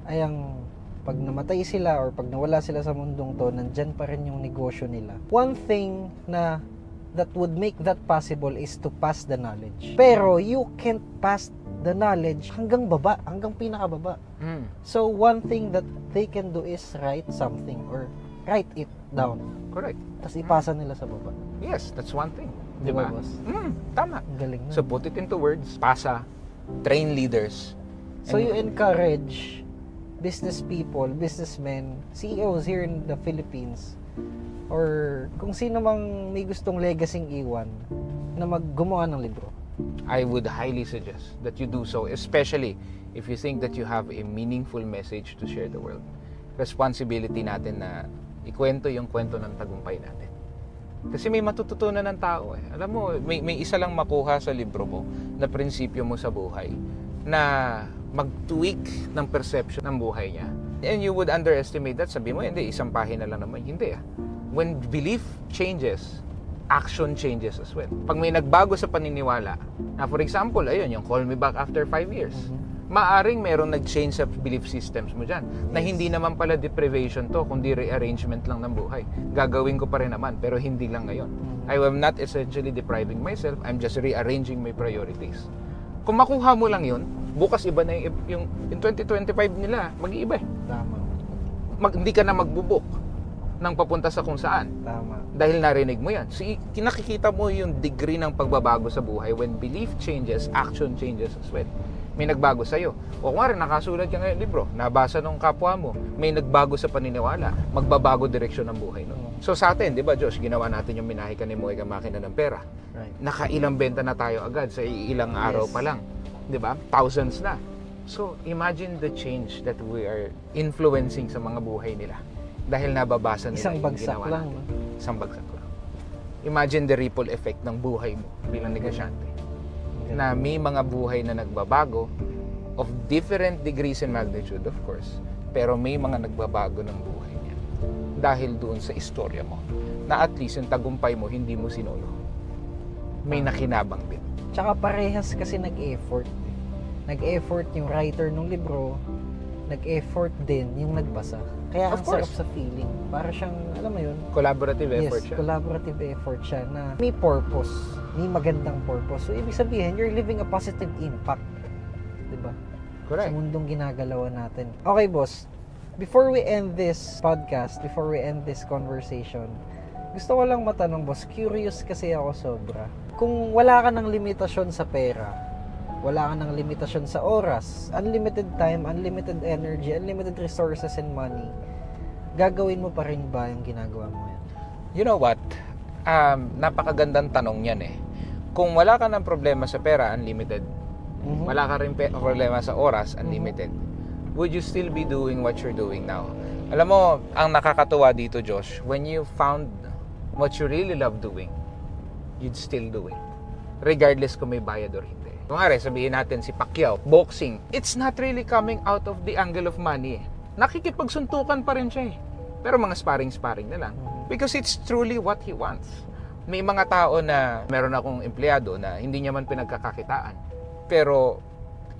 Speaker 2: ay ang pag namatay sila or pag nawala sila sa mundong to, nandyan pa rin yung negosyo nila. One thing na that would make that possible is to pass the knowledge. Pero you can't pass the knowledge hanggang baba, hanggang pinakababa. So one thing that they can do is write something or write it down.
Speaker 1: Correct.
Speaker 2: Tapos ipasa nila sa baba.
Speaker 1: Yes, that's one thing.
Speaker 2: Diba,
Speaker 1: Diba?
Speaker 2: boss?
Speaker 1: Tama.
Speaker 2: Ang galing na.
Speaker 1: So put it into words, pasa, train leaders.
Speaker 2: So you encourage business people, businessmen, CEOs here in the Philippines, or kung sino mang may gustong legacyng iwan na maggumawa ng libro.
Speaker 1: I would highly suggest that you do so, especially if you think that you have a meaningful message to share the world. Responsibility natin na ikwento yung kwento ng tagumpay natin. Kasi may matututunan ng tao eh. Alam mo, may isa lang makuha sa libro mo na prinsipyo mo sa buhay na mag-tweak ng perception ng buhay niya. And you would underestimate that. Sabi mo, hindi, isang pahina lang naman. Hindi ah. When belief changes, action changes as well. Pag may nagbago sa paniniwala, na for example, ayun, yung call me back after 5 years, maaring meron nag-change sa belief systems mo dyan, na hindi naman pala deprivation to, kundi rearrangement lang ng buhay. Gagawin ko pa rin naman, pero hindi lang ngayon. I am not essentially depriving myself, I'm just rearranging my priorities. Kung makuha mo lang yun, bukas iba na yung 2025 nila, mag-iiba eh.
Speaker 2: Tama.
Speaker 1: Hindi ka na magbubuk ng papunta sa kung saan.
Speaker 2: Tama.
Speaker 1: Dahil narinig mo yan. So, nakikita mo yung degree ng pagbabago sa buhay. When belief changes, action changes as well. May nagbago sa'yo. O kung rin, nakasulat ka ngayon libro, nabasa nung kapwa mo, may nagbago sa paniniwala, magbabago direksyon ng buhay. No? So sa atin, di ba Josh, ginawa natin yung Minahi Ka ni Moy Ka Makina ng Pera.
Speaker 2: Right.
Speaker 1: Nakailang benta na tayo agad sa ilang araw pa lang. Di ba? Thousands na. So imagine the change that we are influencing sa mga buhay nila. Dahil nababasa nila
Speaker 2: Isang
Speaker 1: yung
Speaker 2: bagsak
Speaker 1: ginawa
Speaker 2: lang.
Speaker 1: natin. Isang bagsak lang. Imagine the ripple effect ng buhay mo bilang negosyante. Na may mga buhay na nagbabago of different degrees and magnitude, of course. Pero may mga nagbabago ng buhay niya. Dahil doon sa istorya mo. Na at least yung tagumpay mo, hindi mo sinolo. May nakinabang din.
Speaker 2: Tsaka parehas kasi nag-effort. Nag-effort yung writer ng libro, nag-effort din yung nagbasa. Kaya ang sarap sa feeling. Para siyang, alam mo yun?
Speaker 1: Collaborative effort siya.
Speaker 2: Yes, collaborative effort siya na may purpose. May magandang purpose. So, ibig sabihin, you're leaving a positive impact. Diba?
Speaker 1: Correct.
Speaker 2: Sa mundong ginagalawan natin. Okay, boss. Before we end this podcast, before we end this conversation, Gusto ko lang matanong, boss. Curious kasi ako sobra. Kung wala ka ng limitasyon sa pera, wala ka ng limitasyon sa oras, unlimited time, unlimited energy, unlimited resources and money, gagawin mo pa rin ba yung ginagawa mo yan?
Speaker 1: You know what? Napakagandang tanong yan eh. Kung wala ka ng problema sa pera, unlimited. Wala ka rin problema sa oras, unlimited. Would you still be doing what you're doing now? Alam mo, ang nakakatuwa dito, Josh, when you found what you really love doing, you'd still do it. Regardless kung may bayad or hindi. Kung nga sabihin natin si Pacquiao, boxing, it's not really coming out of the angle of money eh. Nakikipagsuntukan pa rin siya eh. Pero mga sparring na lang. Because it's truly what he wants. May mga tao na, meron akong empleyado na hindi niya man pinagkakakitaan. Pero,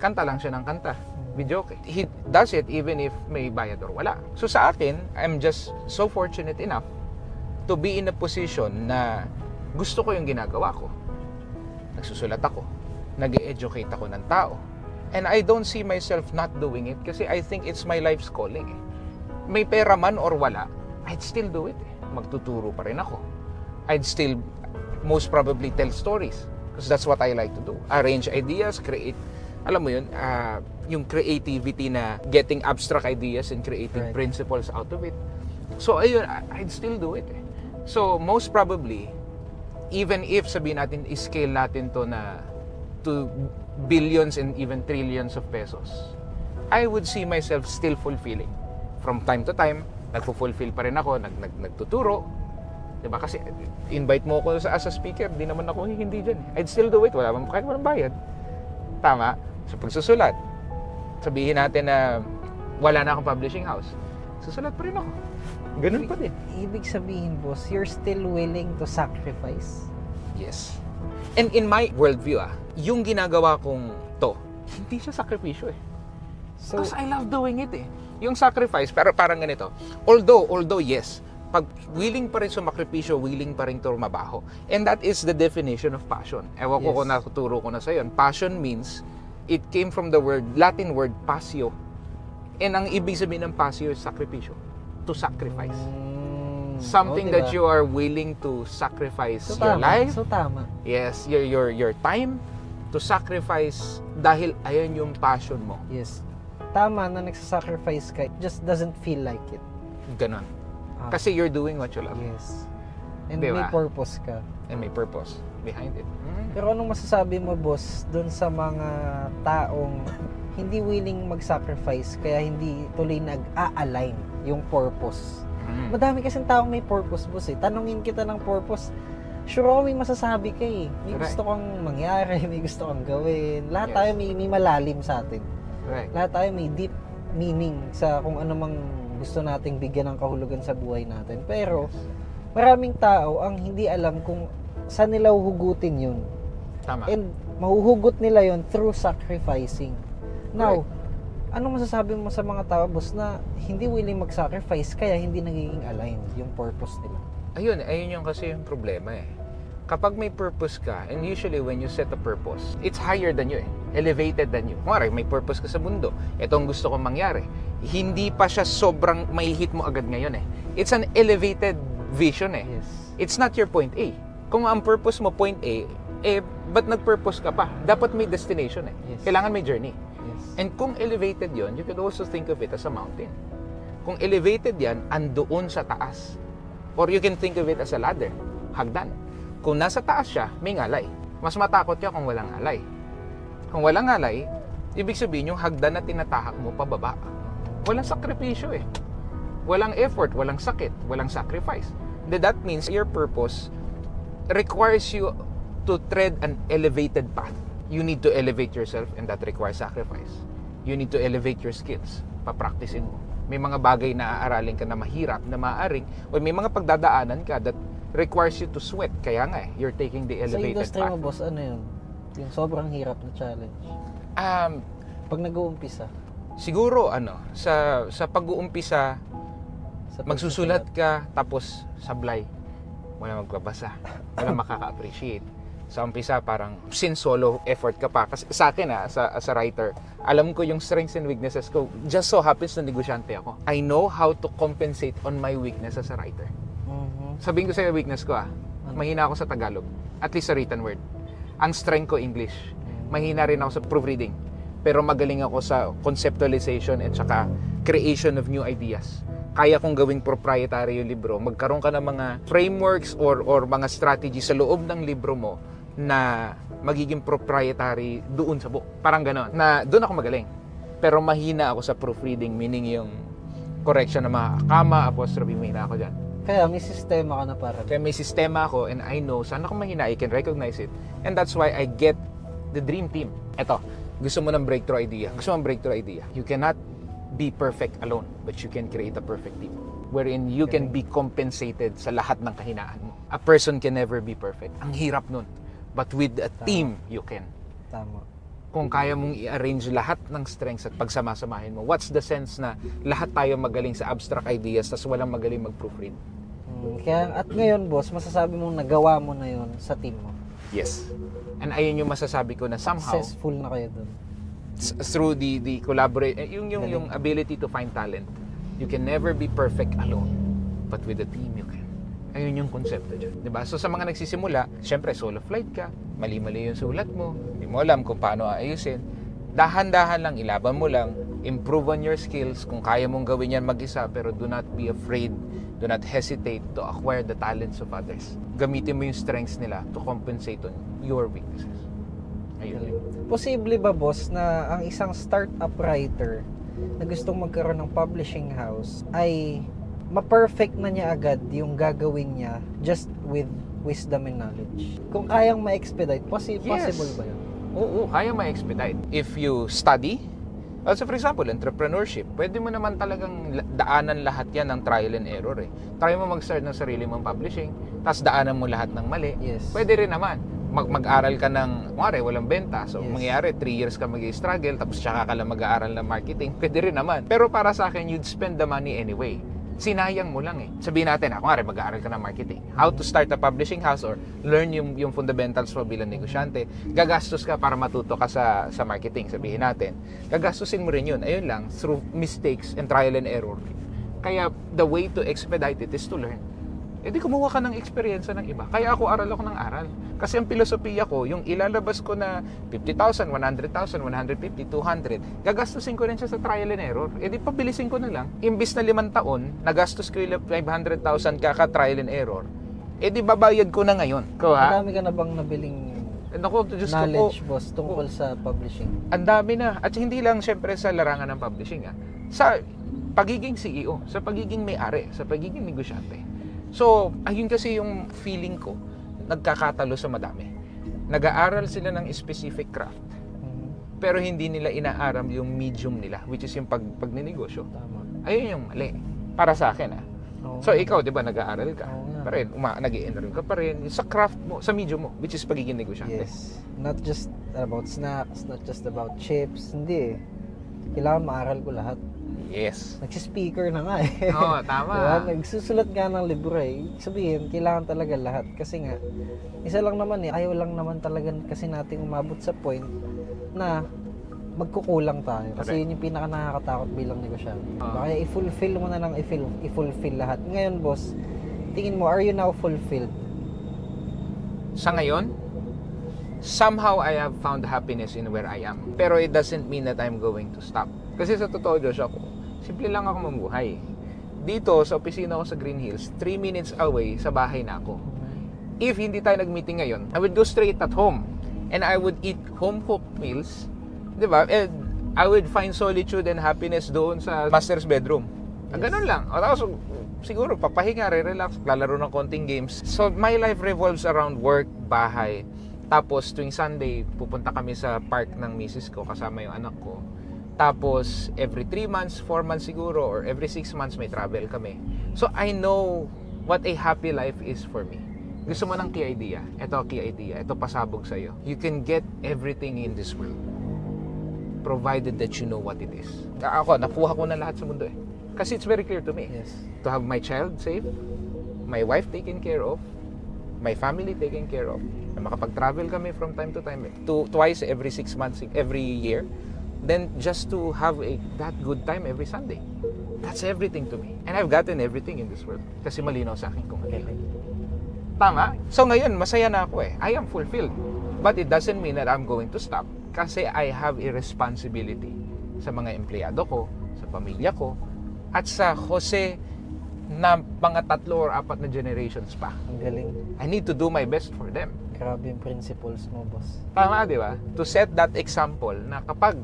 Speaker 1: kanta lang siya ng kanta. Videoke. He does it even if may bayad or wala. So sa akin, I'm just so fortunate enough to be in a position na gusto ko yung ginagawa ko. Nagsusulat ako. Nag-educate ako ng tao. And I don't see myself not doing it kasi I think it's my life's calling eh. May pera man or wala, I'd still do it eh. Magtuturo pa rin ako. I'd still most probably tell stories because that's what I like to do. Arrange ideas, create, alam mo yun, yung creativity na getting abstract ideas and creating principles out of it. So ayun, I'd still do it eh. So most probably, even if sabihin natin, scale natin to na to billions and even trillions of pesos, I would see myself still fulfilling. From time to time, nagpo-fulfill pa rin ako, nagtuturo. Diba? Kasi invite mo ako as a speaker, di naman ako hindi dyan. I'd still do it, kahit walang bayad. Tama? Sa pagsusulat, sabihin natin na wala na akong publishing house, susulat pa rin ako. Ganun pa din.
Speaker 2: Ibig sabihin, boss, you're still willing to sacrifice?
Speaker 1: Yes. And in my worldview, yung ginagawa kong to, hindi siya sakripisyo eh. So, because I love doing it eh. Yung sacrifice, pero parang ganito. Although yes, pag willing pa rin sumakripisyo, willing pa rin tumabaho. And that is the definition of passion. Ewan ko kung natuturo ko na sa yun. Passion means, it came from the Latin word passio. And ang ibig sabihin ng passio is sakripisyo. To sacrifice. Something that you are willing to sacrifice your life.
Speaker 2: So tama.
Speaker 1: Yes, your time to sacrifice dahil ayan yung passion mo.
Speaker 2: Yes. Tama na nagsasacrifice ka. It just doesn't feel like it.
Speaker 1: Ganon. Kasi you're doing what you love.
Speaker 2: Yes. And
Speaker 1: diba?
Speaker 2: may purpose ka.
Speaker 1: And may purpose behind it.
Speaker 2: Pero anong masasabi mo, boss, dun sa mga taong hindi willing mag-sacrifice kaya hindi tuloy nag-a-align yung purpose? Madami kasing taong may purpose, boss eh. Tanungin kita ng purpose, sure ako may masasabi ka eh. May gusto kang mangyari, may gusto kang gawin. Lahat tayo may malalim sa atin. Lahat tayo may deep meaning sa kung ano mang gusto nating bigyan ng kahulugan sa buhay natin. Pero maraming tao ang hindi alam kung saan nila huhugutin yun.
Speaker 1: Tama.
Speaker 2: And mahuhugot nila yun through sacrificing. Now, anong masasabi mo sa mga tao, boss, na hindi willing mag-sacrifice kaya hindi nagiging aligned yung purpose nila?
Speaker 1: Ayun yung kasi yung problema eh. Kapag may purpose ka, and usually when you set a purpose, it's higher than you eh. Elevated than you. Kumari, may purpose ka sa mundo. Ito ang gusto kong mangyari. Hindi pa siya sobrang may hit mo agad ngayon eh. It's an elevated vision eh.
Speaker 2: Yes.
Speaker 1: It's not your point A. Kung ang purpose mo point A, ba't nag-purpose ka pa? Dapat may destination eh.
Speaker 2: Yes.
Speaker 1: Kailangan may journey.
Speaker 2: Yes.
Speaker 1: And kung elevated yon, you could also think of it as a mountain. Kung elevated yan, andoon sa taas. Or you can think of it as a ladder, hagdan. Kung nasa taas siya, may ngalay. Mas matakot ka kung walang ngalay. Kung walang ngalay, ibig sabihin yung hagdan na tinatahak mo pababa. Walang sakripisyo eh. Walang effort, walang sakit, walang sacrifice. That means your purpose requires you to tread an elevated path. You need to elevate yourself and that requires sacrifice. You need to elevate your skills. Papracticein mo. May mga bagay na aaralin ka na mahirap, na maaaring, o may mga pagdadaanan ka that requires you to sweat. Kaya nga you're taking the elevated path.
Speaker 2: Sa industry mo, boss, ano yun? Yung sobrang hirap na challenge. Pag nag-uumpisa.
Speaker 1: Siguro, sa pag-uumpisa, magsusulat ka, tapos sablay. Wala magbabasa. Wala makaka-appreciate. Sa umpisa, parang since solo effort ka pa. Kasi sa akin, as a writer, alam ko yung strengths and weaknesses ko. Just so happens na negosyante ako. I know how to compensate on my weakness as a writer. Sabihin ko sa'yo weakness ko mahina ako sa Tagalog. At least sa written word. Ang strength ko English. Mahina rin ako sa proofreading. Pero magaling ako sa conceptualization at saka creation of new ideas. Kaya kong gawing proprietary yung libro. Magkaroon ka ng mga frameworks or mga strategy sa loob ng libro mo na magiging proprietary doon sa book. Parang gano'n. Na doon ako magaling. Pero mahina ako sa proofreading, meaning yung correction ng mga kama, apostrophe, mahina ako dyan.
Speaker 2: Kaya may sistema ka na para.
Speaker 1: Kaya may sistema ako and I know saan ako mahina, I can recognize it. And that's why I get the dream team. Eto, gusto mo ng breakthrough idea. Gusto mo ng breakthrough idea. You cannot be perfect alone, but you can create a perfect team wherein you can be compensated sa lahat ng kahinaan mo. A person can never be perfect. Ang hirap nun. But with a team, you can.
Speaker 2: Tama.
Speaker 1: Kung kaya mong i-arrange lahat ng strengths at pagsama-samahin mo, what's the sense na lahat tayo magaling sa abstract ideas tas walang magaling mag-proofread?
Speaker 2: Kaya, at ngayon, boss, masasabi mong nagawa mo na yun sa team mo.
Speaker 1: Yes. And ayun yung masasabi ko na somehow
Speaker 2: Successful na kayo dun.
Speaker 1: Through the collaborate, yung ability to find talent. You can never be perfect alone, but with a team you can. Ayun yung konsepto dyan. Diba? So sa mga nagsisimula, syempre solo flight ka, mali-mali yung sulat mo, hindi mo alam kung paano aayusin. Dahan-dahan lang, ilaban mo lang, improve on your skills. Kung kaya mong gawin yan mag-isa, pero do not be afraid, do not hesitate to acquire the talents of others. Gamitin mo yung strengths nila to compensate on your weaknesses. Ayun.
Speaker 2: Posible ba, boss, na ang isang startup writer na gustong magkaroon ng publishing house ay ma-perfect na niya agad yung gagawin niya just with wisdom and knowledge? Kung kayang ma-expedite, possible ba yun?
Speaker 1: Oo, kayang ma-expedite. If you study, also for example, entrepreneurship, pwede mo naman talagang daanan lahat yan ng trial and error eh. Try mo mag-start ng sarili mong publishing, tapos daanan mo lahat ng mali.
Speaker 2: Yes.
Speaker 1: Pwede rin naman. Mag-aral ka ng, kumari, walang benta. So,
Speaker 2: Yes.
Speaker 1: mangyayari, 3 years ka mag-struggle, tapos tsaka ka lang mag-aaral ng marketing. Pwede rin naman. Pero para sa akin, you'd spend the money anyway. Sinayang mo lang eh. Sabihin natin, kumari, mag-aaral ka ng marketing. How to start a publishing house or learn yung fundamentals mo bilang negosyante. Gagastos ka para matuto ka sa marketing, sabihin natin. Gagastusin mo rin yun. Ayun lang, through mistakes and trial and error. Kaya, the way to expedite it is to learn. Eh di kumuha ka ng experience ng iba. Kaya ako aral ng aral. Kasi ang filosofiya ko, yung ilalabas ko na 50,000, 100,000, 150, 200, gagastusin ko rin siya sa trial and error. Eh di pabilisin ko na lang. Imbis na 5 taon, nagastos ko yung 500,000 kaka-trial and error. Eh di babayad ko na ngayon.
Speaker 2: Madami ka na bang nabiling knowledge, boss, tungkol sa publishing?
Speaker 1: Ang dami na. At hindi lang syempre sa larangan ng publishing. Sa pagiging CEO, sa pagiging may-ari, sa pagiging negosyante. So, ayun kasi yung feeling ko, nagkakatalo sa madami. Nag-aaral sila ng specific craft, pero hindi nila inaaram yung medium nila, which is yung pagninegosyo.
Speaker 2: Tama.
Speaker 1: Ayun yung mali. Para sa akin, So, ikaw, di ba, nag-aaral ka? Pa rin, nag-i-enroll ka pa rin sa craft mo, sa medium mo, which is pagiging negosyante.
Speaker 2: Yes. Not just about snacks, not just about chips. Hindi eh. Kailangan maaral ko lahat.
Speaker 1: Yes.
Speaker 2: Nagsispeaker na nga eh.
Speaker 1: Oo, tama.
Speaker 2: Diba? Nagsusulat nga ng libro eh. Sabihin, kailangan talaga lahat. Kasi nga, isa lang naman eh. Ayaw lang naman talaga kasi natin umabot sa point na magkukulang tayo. Kasi yun yung pinaka nakakatakot bilang negosyante. Kaya i-fulfill mo na lang, i-fulfill lahat. Ngayon, boss, tingin mo, are you now fulfilled?
Speaker 1: Sa ngayon, somehow I have found happiness in where I am. Pero it doesn't mean that I'm going to stop. Kasi sa totoo, Diyos, simple lang ako mamuhay. Dito, sa opisina ko sa Green Hills, 3 minutes away, sa bahay na ako. If hindi tayo nag-meeting ngayon, I would go straight at home. And I would eat home-cooked meals. Diba? And I would find solitude and happiness doon sa master's bedroom. Yes. Ganun lang. O tapos, siguro, papahinga, relax, lalaro ng konting games. So, my life revolves around work, bahay. Tapos, tuwing Sunday, pupunta kami sa park ng misis ko, kasama yung anak ko. Tapos, every 3 months, 4 months siguro, or every 6 months, may travel kami. So, I know what a happy life is for me. Gusto mo ng key idea? Ito key idea. Ito pasabog sa'yo. You can get everything in this world, provided that you know what it is. Ako, nakuha ko na lahat sa mundo eh. Kasi it's very clear to me.
Speaker 2: Yes.
Speaker 1: To have my child safe, my wife taken care of, my family taken care of, na makapag-travel kami from time to time, twice every 6 months, every year, then just to have that good time every Sunday. That's everything to me. And I've gotten everything in this world. Kasi malinaw sa akin kung ano yun. Tama? So ngayon, masaya na ako eh. I am fulfilled. But it doesn't mean that I'm going to stop. Kasi I have a responsibility sa mga empleyado ko, sa pamilya ko, at sa Jose na mga 3 or 4 na generations pa.
Speaker 2: Ang galing.
Speaker 1: I need to do my best for them.
Speaker 2: Grabe yung principles mo, boss.
Speaker 1: Tama, di ba? To set that example na kapag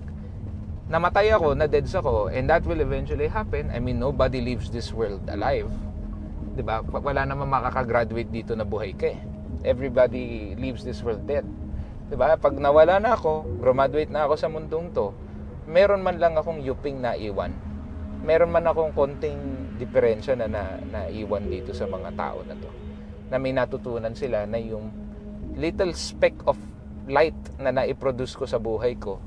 Speaker 1: namatay ako, na-deads ako, and that will eventually happen, I mean, nobody leaves this world alive. Di ba? Wala namang makakagraduate dito na buhay ka eh. Everybody leaves this world dead. Di ba? Pag nawala na ako, graduate na ako sa mundong to, meron man lang akong yuping naiwan. Meron man akong konting diferensya na naiwan dito sa mga tao na to. Na may natutunan sila na yung little speck of light na naiproduce ko sa buhay ko,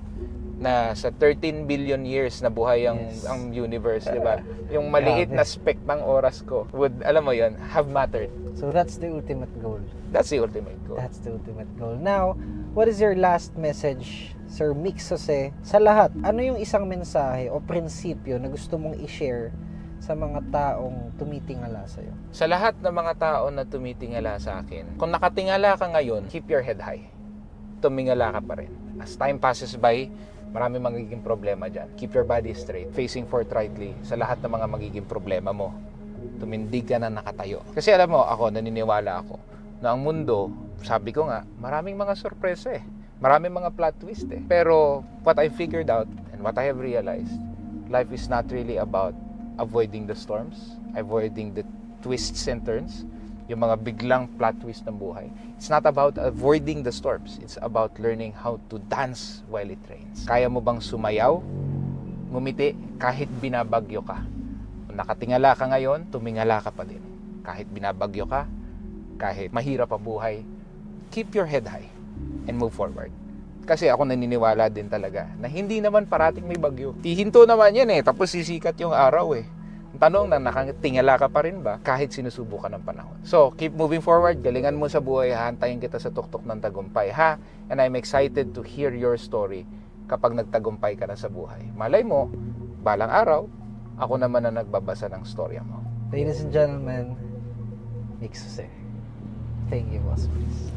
Speaker 1: na sa 13 billion years na buhay ang universe, di ba? Yung maliit na speck ng oras ko would, alam mo yon, have mattered.
Speaker 2: So that's the ultimate goal.
Speaker 1: That's the ultimate goal.
Speaker 2: That's the ultimate goal. Now, what is your last message, Sir Mix Jose, sa lahat? Ano yung isang mensahe o prinsipyo na gusto mong i-share sa mga taong tumitingala sa'yo?
Speaker 1: Sa lahat ng mga tao na tumitingala sa akin, kung nakatingala ka ngayon, keep your head high. Tumingala ka pa rin. As time passes by, marami magiging problema dyan. Keep your body straight, facing forthrightly sa lahat ng mga magiging problema mo. Tumindig ka na nakatayo. Kasi alam mo, ako, naniniwala ako na ang mundo, sabi ko nga, maraming mga sorpresa eh. Maraming mga plot twist eh. Pero what I figured out and what I have realized, life is not really about avoiding the storms, avoiding the twists and turns, yung mga biglang plot twist ng buhay. It's not about avoiding the storms. It's about learning how to dance while it rains. Kaya mo bang sumayaw, ngumiti, kahit binabagyo ka? Kung nakatingala ka ngayon, tumingala ka pa din. Kahit binabagyo ka, kahit mahirap ang buhay, keep your head high and move forward. Kasi ako naniniwala din talaga na hindi naman parating may bagyo. Hihinto naman yan eh, tapos sisikat yung araw eh. Tanong na, nakatingala ka pa rin ba kahit sinusubukan ng panahon? So, keep moving forward. Galingan mo sa buhay. Hahantayin kita sa tuktok ng tagumpay, ha? And I'm excited to hear your story kapag nagtagumpay ka na sa buhay. Malay mo, balang araw, ako naman na nagbabasa ng storya mo.
Speaker 2: Ladies and gentlemen, Mix Jose. Thank you, boss, please.